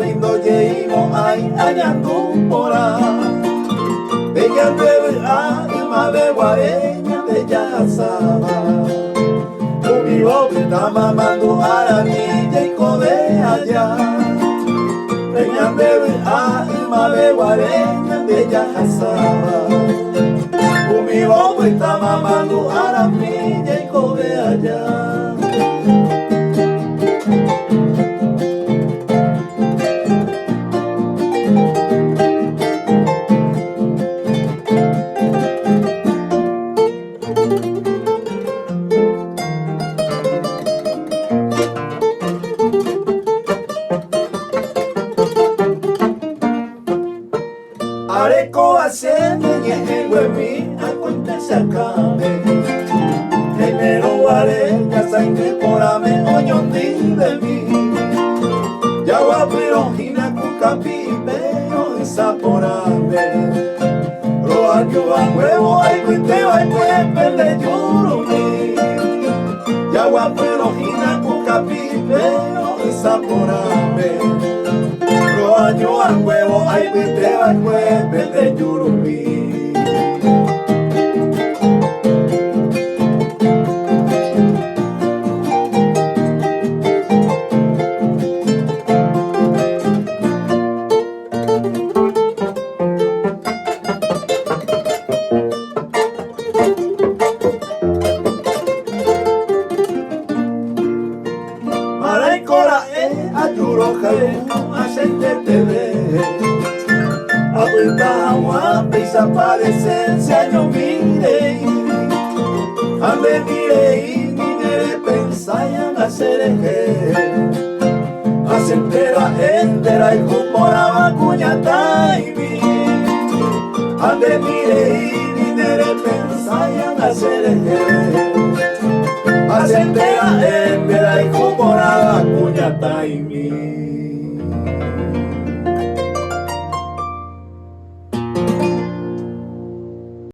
windo yeimo ay anyangupora bella bebe ama bewareña bella saba ubibo tama mandu aramilla y kobe allá bella bebe ama bewareña bella saba ubibo tama mandu aramilla y kobe allá. Areco haciendo y el hueví a cuenta se acabe. Enero ya sainte por ame oñondi de mí. Yagua pero hina cucapi pero esa por ame. Roa yuan huevo ay cuite ay cuepe le lloro mi. Yagua pero hina cucapi pero esa por ame. Roaño al huevo, ay vete al huevo de Yurumí. Maraicora ayuro jale aceite te ve. Abuelta agua desaparece si yo mire. Ande mire y minere pensayan hacer eje. Entera y jumora vacuñata y mi. Ande mire y minere pensayan hacer eje. Entera y jumora vacuñata y mi.